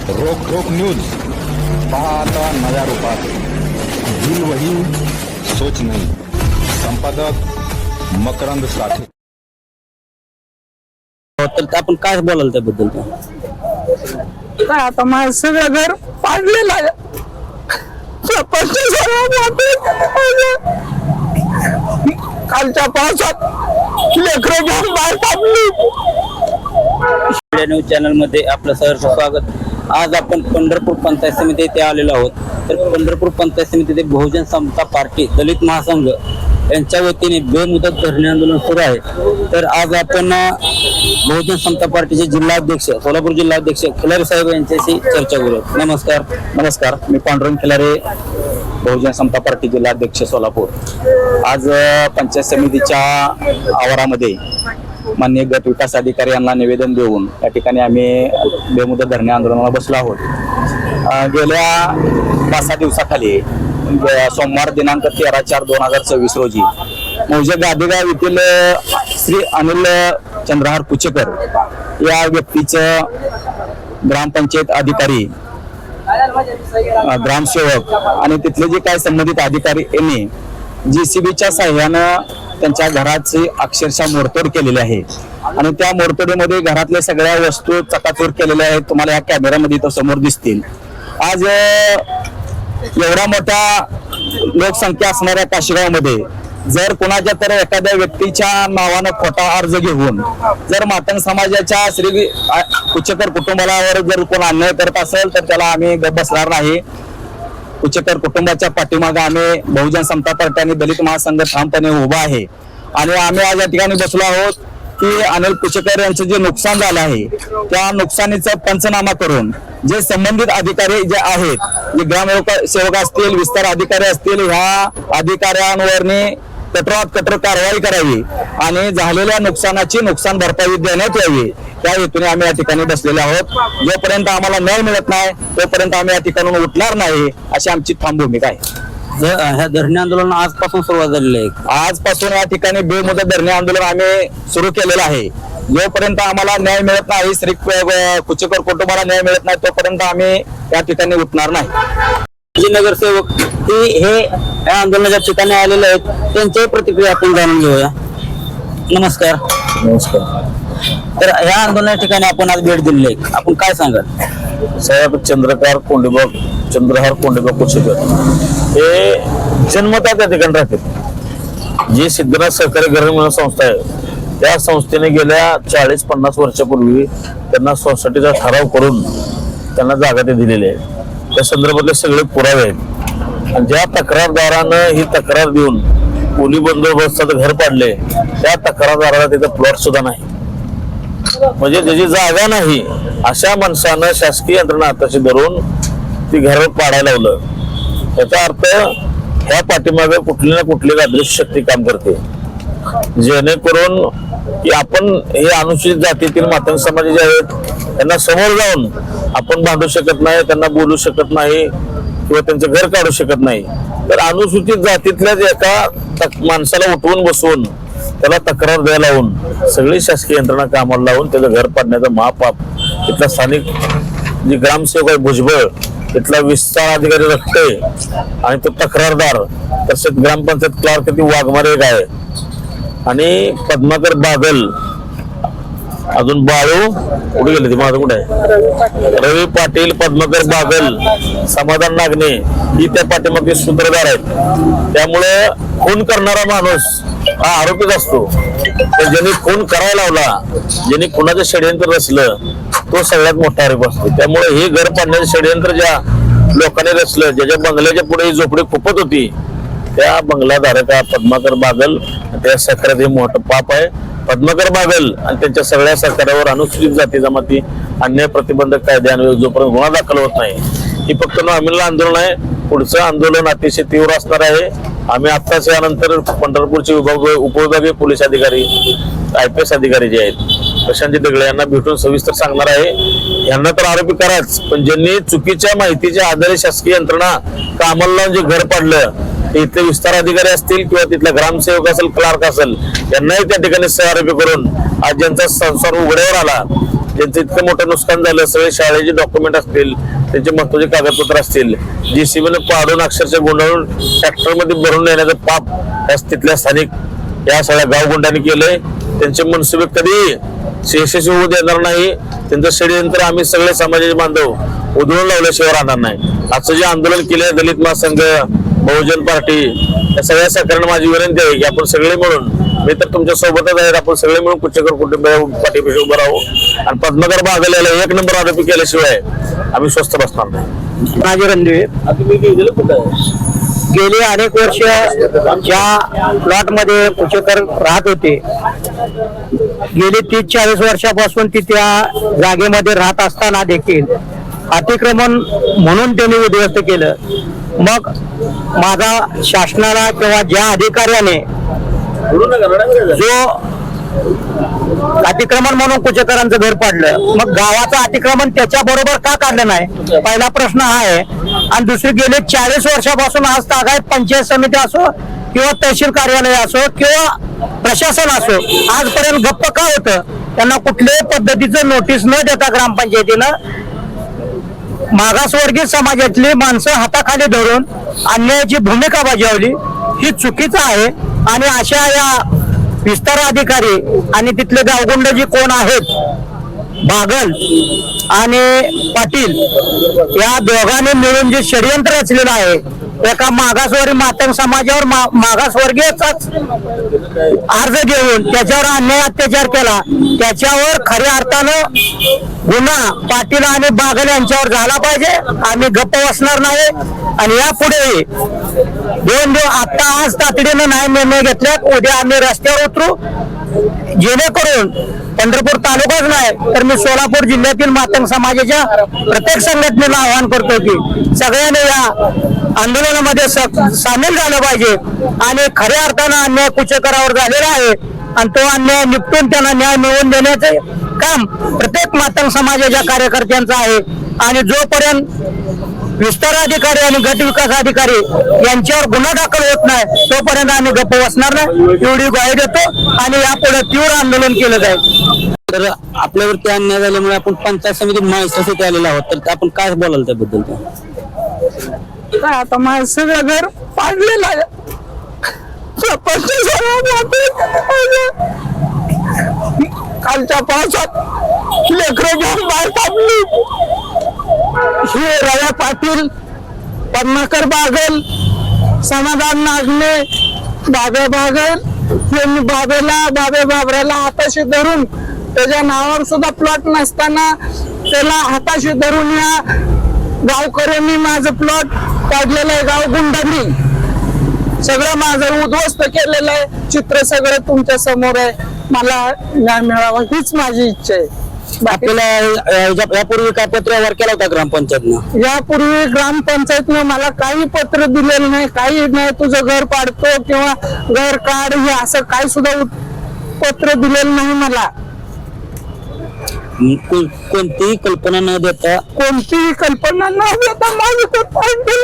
रोक रोक न्यूज पहा आता नव्या रूपात. दिल वही सोच नाही. संपादक मकरंद साठे. तर आपण काय बोलाल त्याबद्दल? काय आता माझं सगळं घर पाडलेलं आहे. कालच्या पावसात लेकरं घेऊन बाहेर काढली. न्यूज चॅनल मध्ये आपलं सहर्ष स्वागत. आज आपण पंढरपूर पंचायत समिती येथे आलेलो आहोत. तर पंढरपूर पंचायत समितीचे बहुजन समता पार्टी दलित महासंघ यांच्या वतीने बेमुदत धरणे आंदोलन सुरू आहे. तर आज आपण बहुजन समता पार्टीचे जिल्हाध्यक्ष सोलापूर जिल्हाध्यक्ष खिलारे साहेब यांच्याशी चर्चा करू. नमस्कार, मी पांडुरंग खिलारे, बहुजन समता पार्टी जिल्हाध्यक्ष सोलापूर. आज पंचायत समितीच्या आवारामध्ये माननीय गट विकास अधिकारी यांना निवेदन देऊन या ठिकाणी आम्ही बेमुदत धरणे आंदोलनाला बसलो आहोत. गेल्या 5-6 दिवसाखाली सोमवार दिनांक 13/4/2024 रोजी मौजे गादेगाव येथील श्री अनिल चंद्रहार कुचेकर या व्यक्तीचं ग्रामपंचायत अधिकारी, ग्रामसेवक आणि तिथले जे काही संबंधित अधिकारी यांनी JCBच्या साह्यानं त्यांच्या घराची अक्षरशः मोडतोड केलेली आहे. आणि त्या मोडतोडीमध्ये घरातल्या सगळ्या वस्तू चकाचूर केलेल्या आहेत. तुम्हाला या कॅमेऱ्यामध्ये इथं समोर दिसतील. आज एवढा मोठा लोकसंख्या असणाऱ्या काशीगावमध्ये जर कोणाच्या तर एखाद्या व्यक्तीच्या नावानं खोटा अर्ज घेऊन जर मातंग समाजाच्या श्री कुचेकर कुटुंबावर जर कोण अन्याय करत असेल तर त्याला आम्ही गप्प बसणार नाही. कुचेकर कुटुंबाच्या पाठीमागे आम्ही बहुजन समता पार्टी आणि दलित महासंघ ठामपणे उभा आहे. आणि आम्ही आज या ठिकाणी बसलो आहोत की अनिल कुचेकर यांचं जे नुकसान झालं आहे त्या नुकसानीचा पंचनामा करून जे संबंधित अधिकारी जे आहेत, जे ग्रामसेवक असतील, विस्तार अधिकारी असतील, ह्या अधिकाऱ्यांवरनी कठोरात कठोर कारवाई करावी आणि झालेल्या नुकसानाची नुकसान भरपाई देण्यात यावी. त्या हेतूने आम्ही या ठिकाणी बसलेले आहोत. जोपर्यंत आम्हाला न्याय मिळत नाही तोपर्यंत आम्ही या ठिकाणून उठणार नाही अशी आमची ठाम भूमिका आहे. ह्या धरणे आंदोलन आजपासून सुरुवात झालेली आहे. आजपासून या ठिकाणी बेमुदत धरणे आंदोलन आम्ही सुरू केलेलं आहे. जोपर्यंत आम्हाला न्याय मिळत नाही, श्री कुचेकर कुटुंबाला न्याय मिळत नाही तोपर्यंत आम्ही या ठिकाणी उठणार नाही. जे नगरसेवक हे या आंदोलनाच्या ठिकाणी आलेले आहेत त्यांच्याही प्रतिक्रिया आपण जाणून घेऊया. नमस्कार. तर ह्या आंदोलनाच्या ठिकाणी आपण आज भेट दिलेली आहे, आपण काय सांगाल? साहेब चंद्रहार कोंडेबा कुचेकर हे जन्मतः त्या ठिकाणी राहतात. जी सिद्धनाथ सहकारी ग्रामीण संस्था आहे त्या संस्थेने गेल्या 40-50 वर्षापूर्वी त्यांना सोसायटीचा ठराव करून त्यांना जागा ते दिलेली आहे. त्या संदर्भातले सगळे पुरावे आहेत. आणि ज्या तक्रारदारानं ही तक्रार देऊन पोलीस बंदोबस्तात घर पाडले त्या तक्रारदाराला तिथं प्लॉट सुद्धा नाही, म्हणजे ज्याची जागा नाही अशा माणसानं शासकीय यंत्रणा हाताशी धरून ती घर पाडायला लावलं. याचा अर्थ ह्या पाठीमागे कुठली ना कुठली अदृश्य शक्ती काम करते, जेणेकरून की आपण हे अनुसूचित जातीतील मातंग समाज जे आहेत त्यांना समोर जाऊन आपण बांधू शकत नाही, त्यांना बोलू शकत नाही किंवा त्यांचं घर काढू शकत नाही. तर अनुसूचित जातीतल्याच एका माणसाला उठवून बसवून त्याला तक्रार द्यायला लावून सगळी शासकीय यंत्रणा कामाला लावून त्याचं घर पाडण्याचा महापाप तिथला स्थानिक जे ग्रामसेवक आहे भुजबळ, तिथला विस्तार अधिकारी रखटे आणि तो तक्रारदार, तसेच ग्रामपंचायत क्लार्क ती वाघमारे एक आहे आणि पद्माकर बागल, अजून बाळू कुठे गेले ते माझं कुठे आहे, रवी पाटील, पद्माकर बागल, समाधान नागणे ही त्या पाठीमागे सूत्रधार आहेत. त्यामुळे खून करणारा माणूस हा आरोपीच असतो. तर ज्यांनी खून करायला लावला, ज्यांनी खुनाचं षडयंत्र रचलं तो सगळ्यात मोठा आरोप असतो. त्यामुळे हे घर पाडण्याचं षडयंत्र ज्या लोकांनी रचलं, ज्याच्या बंगल्याच्या पुढे ही झोपडी खुपत होती, त्या बंगलाधारका पद्माकर बागल त्या सहकार्यात हे मोठं पाप आहे. पद्माकर बागल आणि त्यांच्या सगळ्या सहकार्यावर अनुसूचित जाती जमाती अन्याय प्रतिबंधक कायद्यान्वये जोपर्यंत गुन्हा दाखल होत नाही, ही फक्त नॉमिनल आंदोलन आहे. पुढचं आंदोलन अतिशय तीव्र असणार आहे. आम्ही आत्ताच यानंतर पंढरपूरचे उपविभागीय पोलीस अधिकारी, IPS अधिकारी जे आहेत प्रशांत दगळे यांना भेटून सविस्तर सांगणार आहे. यांना तर आरोपी कराच, पण ज्यांनी चुकीच्या माहितीच्या आधारे शासकीय यंत्रणा कामाला लावून जे घर पाडलं इथले विस्तार अधिकारी असतील किंवा तिथला ग्रामसेवक असेल, क्लार्क असेल, यांनाही त्या ठिकाणी सहआरोपी करून आज ज्यांचा संसार उघड्यावर आला ज्यांचं इतकं मोठं नुकसान झालं, सगळे शाळेचे डॉक्युमेंट असतील, त्यांचे महत्वाचे कागदपत्र असतील, JCBने पाडून अक्षरशः गुंडाळून ट्रॅक्टरमध्ये भरून नेण्याचं पाप या तिथल्या स्थानिक या सगळ्या गावगुंडांनी केलंय. त्यांचे मनसुबे कधी यशस्वी होऊ देणार नाही. त्यांचं षडयंत्र आम्ही सगळे समाजाचे बांधव उधळून लावल्याशिवाय राहणार नाही. आजचं जे आंदोलन केले दलित महासंघ, बहुजन पार्टी, या सगळ्या सरकारनं माझी विनंती आहे की आपण सगळे मिळून, मी तर तुमच्या सोबतच आहे, आपण सगळे मिळून कुचेकर कुटुंब पाठीपाशी उभं राहू आणि पद्मकर बागल याला 1 नंबर आरोपी केल्याशिवाय आम्ही स्वस्थ बसणार नाही. माझे रणदिवे गेली अनेक वर्ष ज्या प्लॉट मध्ये कुचेकर राहत होते, गेली 30-40 वर्षापासून ती त्या जागेमध्ये राहत असताना देखील अतिक्रमण म्हणून त्यांनी उद्ध्वस्त केलं. मग माझा शासनाला किंवा ज्या अधिकाऱ्याने जो अतिक्रमण म्हणून कुचेकरांचं घर पाडलं, मग गावाचं अतिक्रमण त्याच्या बरोबर का काढलं नाही, पहिला प्रश्न हा आहे. आणि दुसरी, गेले 40 वर्षापासून आज तागायत पंचायत समिती असो किंवा तहसील कार्यालय असो किंवा प्रशासन असो, आजपर्यंत गप्प का होतं? त्यांना कुठल्याही पद्धतीचं नोटीस न देता ग्रामपंचायतीनं मागासवर्गीय समाजातली माणसं हाताखाली धरून अन्यायाची भूमिका बजावली. ही चुकीचं आहे. आणि अशा या विस्तार अधिकारी आणि तिथले गावगुंड जे कोण आहेत, बागल आणि पाटील, या दोघांनी मिळून जे षडयंत्र रचलेलं आहे, एका मागासवर्गीय मातंग समाजावर मागासवर्गीयचाच अर्ज घेऊन त्याच्यावर अन्याय अत्याचार केला, त्याच्यावर खऱ्या अर्थानं गुन्हा पाटील आणि बागल यांच्यावर झाला पाहिजे. आम्ही गप्प बसणार नाही. आणि यापुढे 2 दिवस आता आज तातडीनं नाही निर्णय घेतल्यात, उद्या आम्ही रस्त्यावर उतरू, जेणेकरून पंढरपूर तालुकाच नाही तर मी सोलापूर जिल्ह्यातील मातंग समाजाच्या प्रत्येक संघटनेला आवाहन करतो की सगळ्यांनी या आंदोलनामध्ये सामील झालं पाहिजे. आणि खऱ्या अर्थानं अन्याय कुचेकरावर झालेला आहे आणि तो अन्याय निपटून त्यांना न्याय मिळवून देण्याचे काम प्रत्येक मातंग समाजाच्या कार्यकर्त्यांचं आहे. आणि जोपर्यंत विस्तार अधिकारी आणि गट विकास अधिकारी यांच्यावर गुन्हा दाखल होत नाही तोपर्यंत आम्ही गप्प बसणार नाही, एवढी ग्वाही देतो. आणि यापुढे तीव्र आंदोलन केलं जाईल. तर आपल्यावरती अन्याय झाल्यामुळे आपण पंचायत समिती माहिती आलेलो आहोत, तर आपण काय बोलाल त्याबद्दल? काय आता माझं सगळं घर पाडलेलं आहे. कालच्या पावसात लेकरं घेऊन बाहेर काढली. हे रव्या पाटील, पद्माकर बागल, समाधान नागणे, बाबे बागल यांनी बाबे बाबऱ्याला हाताशी धरून, त्याच्या नावावर सुद्धा प्लॉट नसताना त्याला हाताशी धरून या गावकऱ्यांनी माझं प्लॉट काढलेलं आहे. गावगुंडांनी सगळं माझं उद्ध्वस्त केलेलं आहे. चित्र सगळं तुमच्या समोर आहे. मला न्याय मिळावा हीच माझी इच्छा आहे. आपल्याला यापूर्वी काय पत्र व्यवहार केला होता ग्रामपंचायतनं? यापूर्वी ग्रामपंचायतनं मला काही पत्र दिलेलं नाही, काही नाही. तुझं घर पाडतो किंवा घर काढ हे असं काही सुद्धा पत्र दिलेलं नाही मला. कोणतीही कल्पना न देता माझं घर पाडलं.